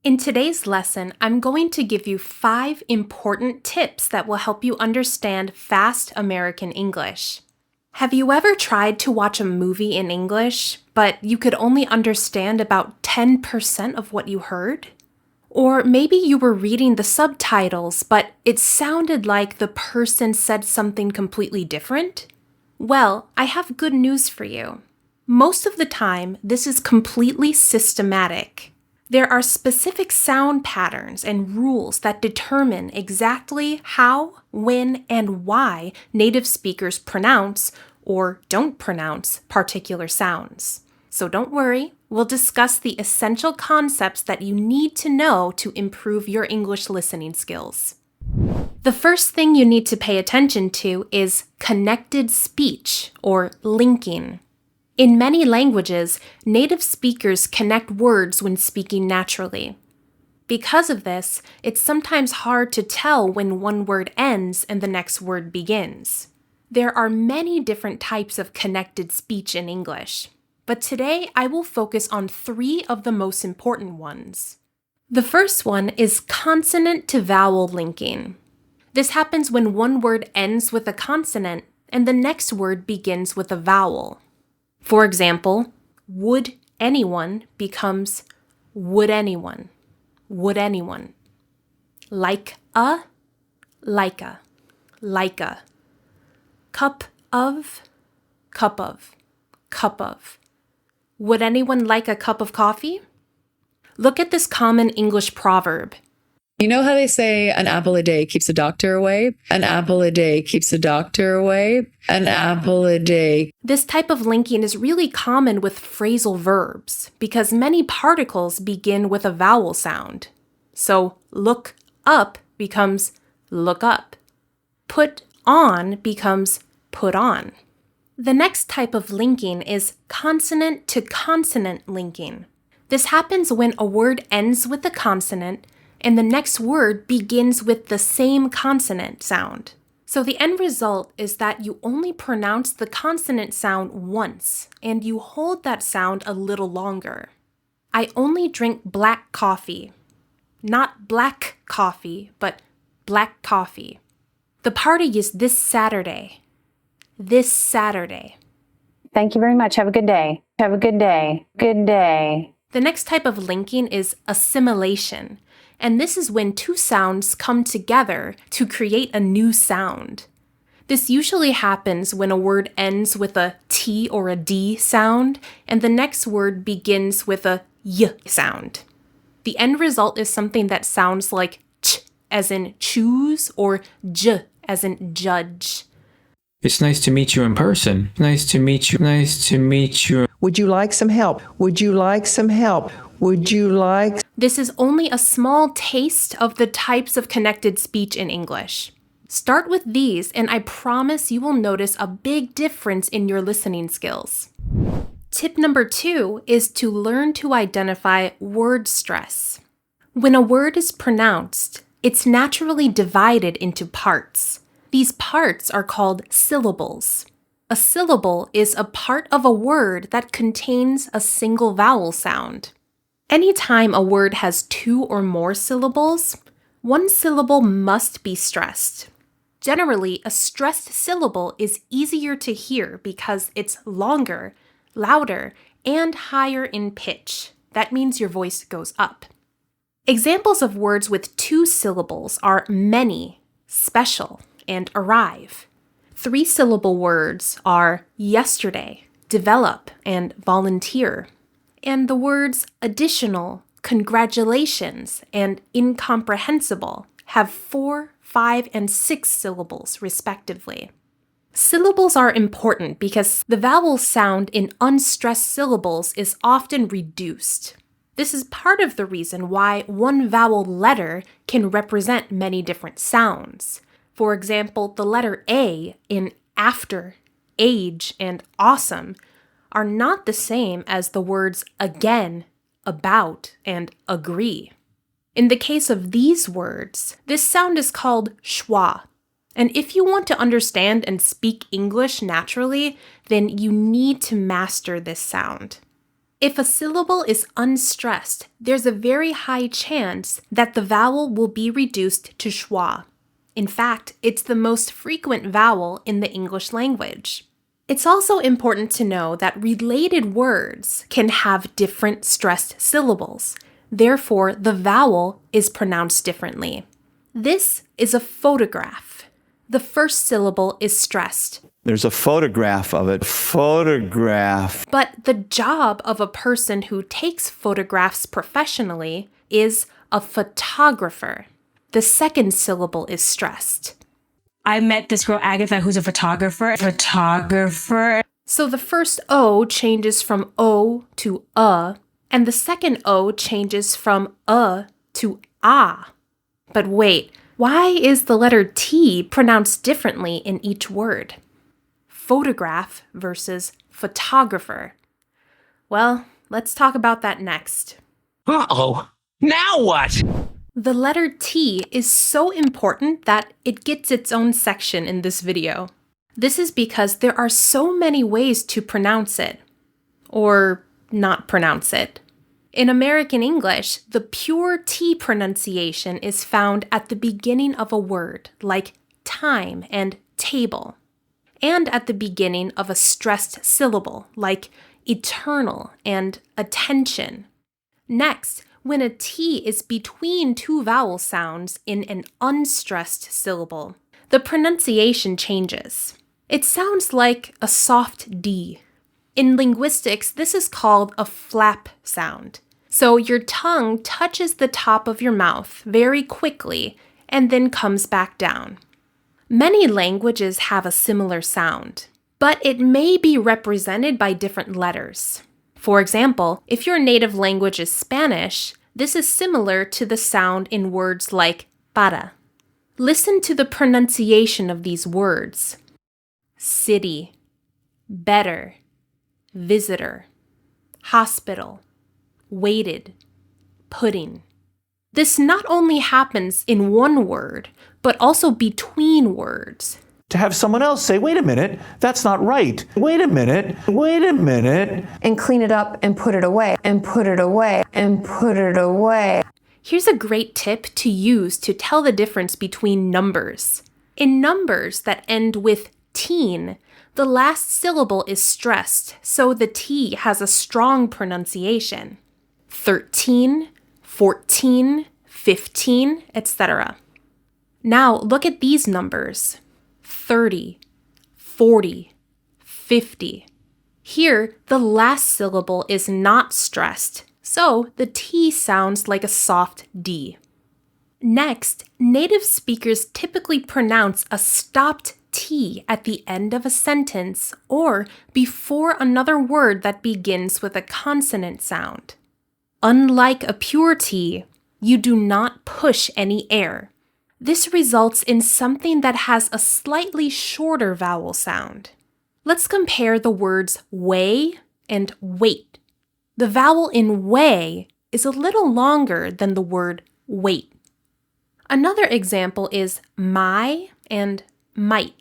In today's lesson, I'm going to give you 5 important tips that will help you understand fast American English. Have you ever tried to watch a movie in English, but you could only understand about 10% of what you heard? Or maybe you were reading the subtitles, but it sounded like the person said something completely different? Well, I have good news for you. Most of the time, this is completely systematic. There are specific sound patterns and rules that determine exactly how, when, and why native speakers pronounce or don't pronounce particular sounds. So don't worry, we'll discuss the essential concepts that you need to know to improve your English listening skills. The first thing you need to pay attention to is connected speech or linking. In many languages, native speakers connect words when speaking naturally. Because of this, it's sometimes hard to tell when one word ends and the next word begins. There are many different types of connected speech in English, but today I will focus on 3 of the most important ones. The first one is consonant to vowel linking. This happens when one word ends with a consonant and the next word begins with a vowel. For example, would anyone becomes would anyone, would anyone. Like a, like a, like a. Cup of, cup of, cup of. Would anyone like a cup of coffee? Look at this common English proverb. You know how they say an apple a day keeps a doctor away? An apple a day keeps a doctor away? An apple a day. This type of linking is really common with phrasal verbs because many particles begin with a vowel sound. So look up becomes look up. Put on becomes put on. The next type of linking is consonant to consonant linking. This happens when a word ends with a consonant and the next word begins with the same consonant sound. So the end result is that you only pronounce the consonant sound once, and you hold that sound a little longer. I only drink black coffee. Not black coffee, but black coffee. The party is this Saturday. This Saturday. Thank you very much. Have a good day. Have a good day. Good day. The next type of linking is assimilation. And this is when 2 sounds come together to create a new sound. This usually happens when a word ends with a T or a D sound, and the next word begins with a Y sound. The end result is something that sounds like ch as in choose or j as in judge. It's nice to meet you in person. Nice to meet you. Nice to meet you. Would you like some help? Would you like some help? Would you like? This is only a small taste of the types of connected speech in English. Start with these, and I promise you will notice a big difference in your listening skills. Tip number 2 is to learn to identify word stress. When a word is pronounced, it's naturally divided into parts. These parts are called syllables. A syllable is a part of a word that contains a single vowel sound. Anytime a word has 2 or more syllables, one syllable must be stressed. Generally, a stressed syllable is easier to hear because it's longer, louder, and higher in pitch. That means your voice goes up. Examples of words with 2 syllables are many, special, and arrive. 3-syllable words are yesterday, develop, and volunteer. And the words additional, congratulations, and incomprehensible have 4, 5, and 6 syllables, respectively. Syllables are important because the vowel sound in unstressed syllables is often reduced. This is part of the reason why one vowel letter can represent many different sounds. For example, the letter A in after, age, and awesome are not the same as the words again, about, and agree. In the case of these words, this sound is called schwa. And if you want to understand and speak English naturally, then you need to master this sound. If a syllable is unstressed, there's a very high chance that the vowel will be reduced to schwa. In fact, it's the most frequent vowel in the English language. It's also important to know that related words can have different stressed syllables. Therefore, the vowel is pronounced differently. This is a photograph. The first syllable is stressed. There's a photograph of it. Photograph. But the job of a person who takes photographs professionally is a photographer. The second syllable is stressed. I met this girl, Agatha, who's a photographer. Photographer. So the first O changes from O to and the second O changes from to A. But wait, why is the letter T pronounced differently in each word? Photograph versus photographer. Well, let's talk about that next. Uh-oh. Now what? The letter T is so important that it gets its own section in this video. This is because there are so many ways to pronounce it, or not pronounce it. In American English, the pure T pronunciation is found at the beginning of a word, like time and table, and at the beginning of a stressed syllable, like eternal and attention. Next, when a T is between two vowel sounds in an unstressed syllable, the pronunciation changes. It sounds like a soft D. In linguistics, this is called a flap sound. So your tongue touches the top of your mouth very quickly and then comes back down. Many languages have a similar sound, but it may be represented by different letters. For example, if your native language is Spanish, this is similar to the sound in words like para. Listen to the pronunciation of these words. City, better, visitor, hospital, waited, pudding. This not only happens in one word, but also between words. To have someone else say, wait a minute, that's not right. Wait a minute, wait a minute. And clean it up and put it away, and put it away, and put it away. Here's a great tip to use to tell the difference between numbers. In numbers that end with teen, the last syllable is stressed, so the T has a strong pronunciation. 13, 14, 15, etc. Now look at these numbers. 30, 40, 50. Here, the last syllable is not stressed, so the T sounds like a soft D. Next, native speakers typically pronounce a stopped T at the end of a sentence or before another word that begins with a consonant sound. Unlike a pure T, you do not push any air. This results in something that has a slightly shorter vowel sound. Let's compare the words weigh and weight. The vowel in weigh is a little longer than the word weight. Another example is my and might,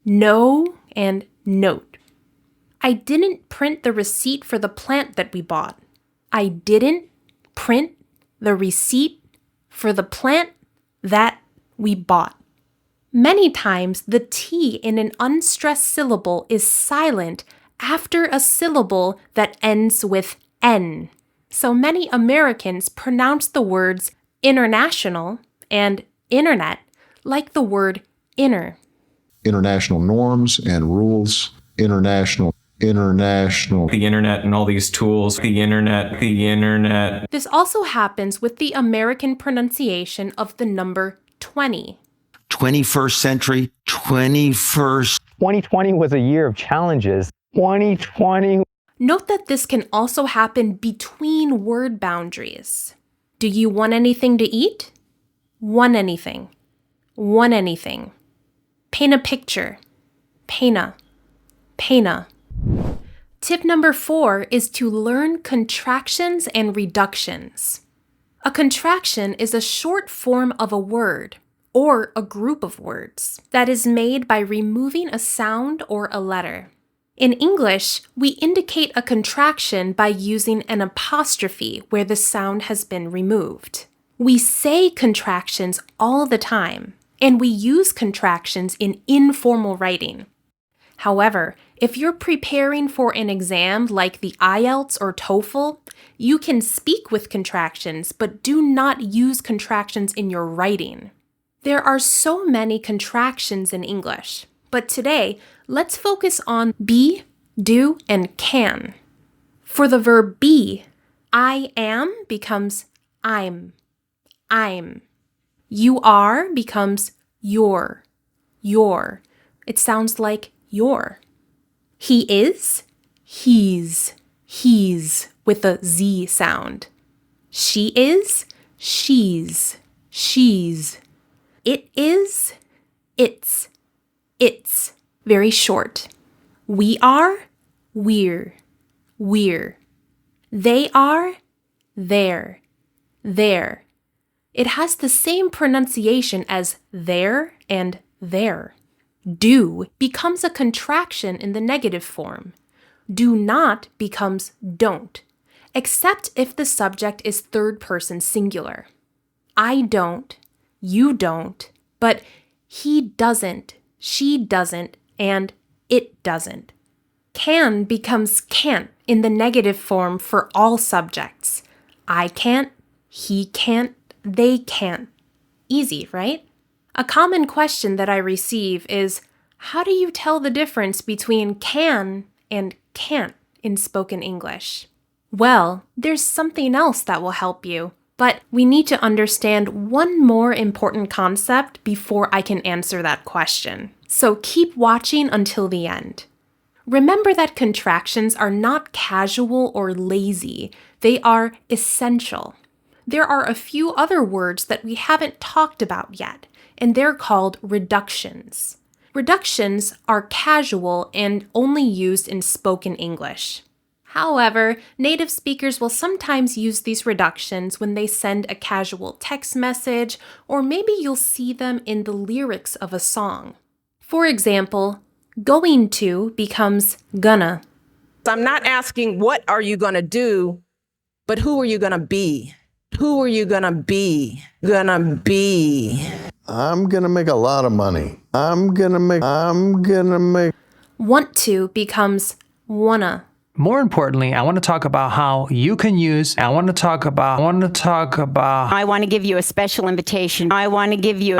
know and note. I didn't print the receipt for the plant that we bought. I didn't print the receipt for the plant that we bought. Many times, the T in an unstressed syllable is silent after a syllable that ends with N. So many Americans pronounce the words international and internet like the word inner. International norms and rules, international. The internet and all these tools, the internet. This also happens with the American pronunciation of the number 20. 21st century, 21st. 2020 was a year of challenges. 2020. Note that this can also happen between word boundaries. Do you want anything to eat? Want anything. Want anything. Paint a picture. Paina. Paina. Tip number 4 is to learn contractions and reductions. A contraction is a short form of a word, or a group of words, that is made by removing a sound or a letter. In English, we indicate a contraction by using an apostrophe where the sound has been removed. We say contractions all the time, and we use contractions in informal writing. However, if you're preparing for an exam like the IELTS or TOEFL, you can speak with contractions, but do not use contractions in your writing. There are so many contractions in English, but today, let's focus on be, do, and can. For the verb be, I am becomes I'm. You are becomes your. It sounds like your. He is, he's with a Z sound. She is, she's. It is, it's. Very short. We are, we're. They are, they're. It has the same pronunciation as there and there. Do becomes a contraction in the negative form. Do not becomes don't, except if the subject is third person singular. I don't, you don't, but he doesn't, she doesn't, and it doesn't. Can becomes can't in the negative form for all subjects. I can't, he can't, they can't. Easy, right? A common question that I receive is, how do you tell the difference between can and can't in spoken English? Well, there's something else that will help you, but we need to understand one more important concept before I can answer that question. So keep watching until the end. Remember that contractions are not casual or lazy, they are essential. There are a few other words that we haven't talked about yet, and they're called reductions. Reductions are casual and only used in spoken English. However, native speakers will sometimes use these reductions when they send a casual text message, or maybe you'll see them in the lyrics of a song. For example, going to becomes gonna. I'm not asking what are you gonna do, but who are you gonna be? Who are you gonna be? I'm gonna make a lot of money. I'm gonna make. Want to becomes wanna. More importantly, I want to talk about how you can use, I want to talk about. I want to give you a special invitation. I want to give you.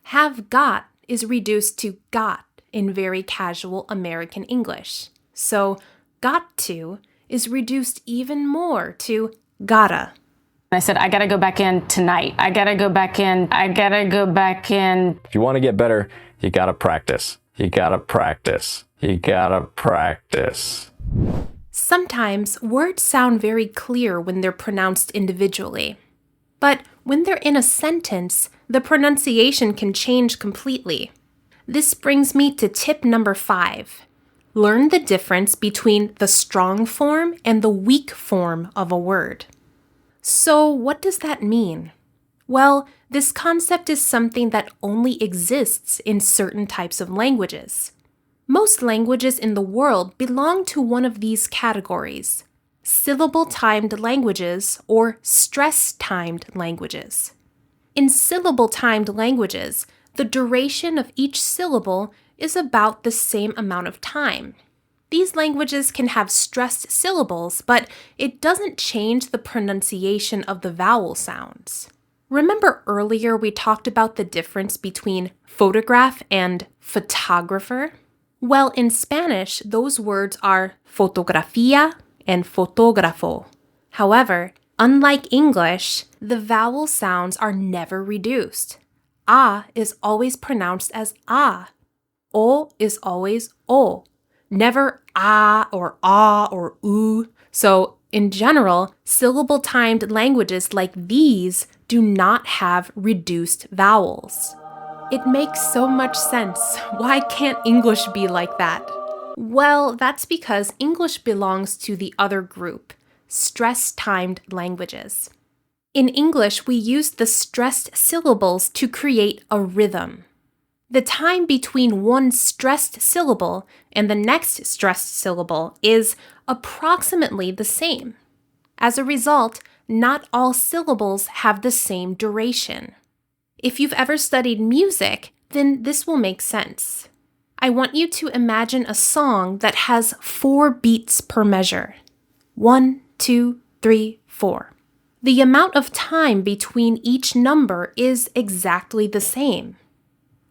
Have got is reduced to got in very casual American English. So got to is reduced even more to gotta. I said, I gotta go back in tonight. I gotta go back in. If you want to get better, you gotta practice. Sometimes words sound very clear when they're pronounced individually. But when they're in a sentence, the pronunciation can change completely. This brings me to tip number 5. Learn the difference between the strong form and the weak form of a word. So what does that mean? Well, this concept is something that only exists in certain types of languages. Most languages in the world belong to one of these categories: syllable-timed languages or stress-timed languages. In syllable-timed languages, the duration of each syllable is about the same amount of time. These languages can have stressed syllables, but it doesn't change the pronunciation of the vowel sounds. Remember earlier we talked about the difference between photograph and photographer? Well, in Spanish, those words are fotografía and fotógrafo. However, unlike English, the vowel sounds are never reduced. A is always pronounced as A. O is always O. Never ah or oo. So, in general, syllable-timed languages like these do not have reduced vowels. It makes so much sense. Why can't English be like that? Well, that's because English belongs to the other group, stress-timed languages. In English, we use the stressed syllables to create a rhythm. The time between one stressed syllable and the next stressed syllable is approximately the same. As a result, not all syllables have the same duration. If you've ever studied music, then this will make sense. I want you to imagine a song that has 4 beats per measure. 1, 2, 3, 4. The amount of time between each number is exactly the same.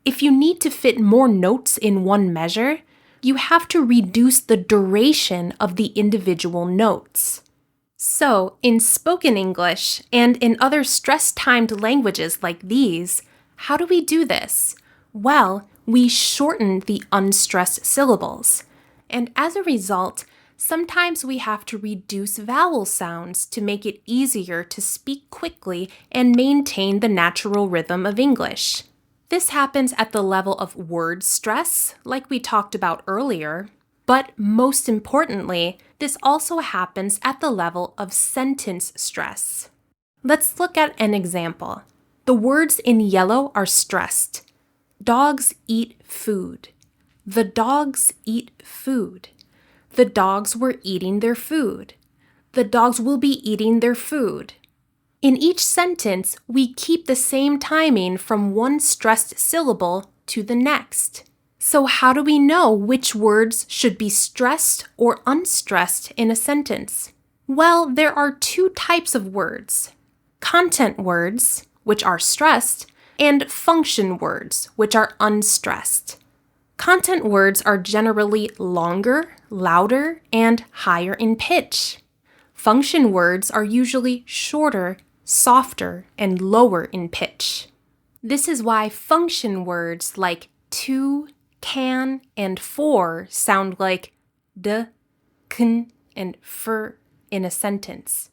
If you need to fit more notes in one measure, you have to reduce the duration of the individual notes. So, in spoken English and in other stress-timed languages like these, how do we do this? Well, we shorten the unstressed syllables. And as a result, sometimes we have to reduce vowel sounds to make it easier to speak quickly and maintain the natural rhythm of English. This happens at the level of word stress, like we talked about earlier, but most importantly, this also happens at the level of sentence stress. Let's look at an example. The words in yellow are stressed. Dogs eat food. The dogs eat food. The dogs were eating their food. The dogs will be eating their food. In each sentence, we keep the same timing from one stressed syllable to the next. So how do we know which words should be stressed or unstressed in a sentence? Well, there are 2 types of words: content words, which are stressed, and function words, which are unstressed. Content words are generally longer, louder, and higher in pitch. Function words are usually shorter, softer, and lower in pitch. This is why function words like to, can, and for sound like d, kn, and fur in a sentence.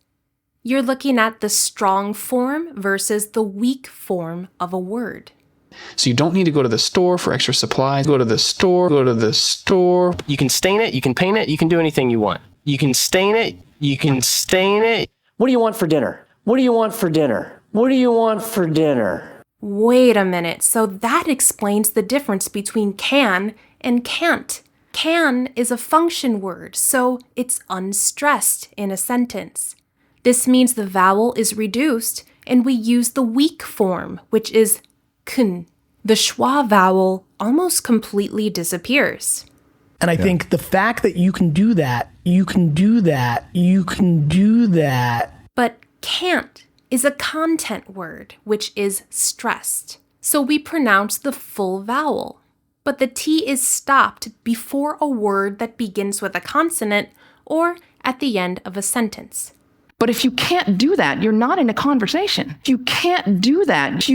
You're looking at the strong form versus the weak form of a word. So you don't need to go to the store for extra supplies. Go to the store. You can stain it, you can paint it, you can do anything you want. You can stain it. What do you want for dinner? What do you want for dinner? What do you want for dinner? Wait a minute, so that explains the difference between can and can't. Can is a function word, so it's unstressed in a sentence. This means the vowel is reduced and we use the weak form, which is kn. The schwa vowel almost completely disappears. And I think the fact that you can do that. But can't is a content word, which is stressed. So we pronounce the full vowel. But the T is stopped before a word that begins with a consonant or at the end of a sentence. But if you can't do that, you're not in a conversation. You can't do that.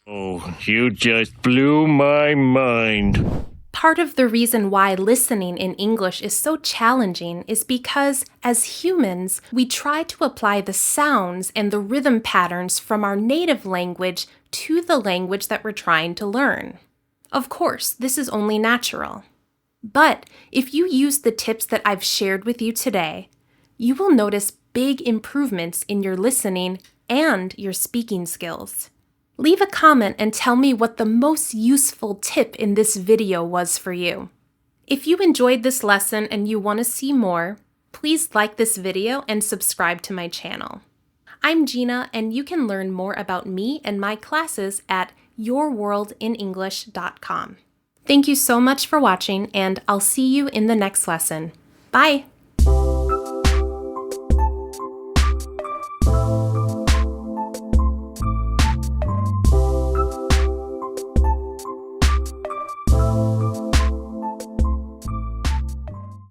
Oh, you just blew my mind. Part of the reason why listening in English is so challenging is because, as humans, we try to apply the sounds and the rhythm patterns from our native language to the language that we're trying to learn. Of course, this is only natural. But if you use the tips that I've shared with you today, you will notice big improvements in your listening and your speaking skills. Leave a comment and tell me what the most useful tip in this video was for you. If you enjoyed this lesson and you want to see more, please like this video and subscribe to my channel. I'm Gina, and you can learn more about me and my classes at yourworldinenglish.com. Thank you so much for watching, and I'll see you in the next lesson. Bye!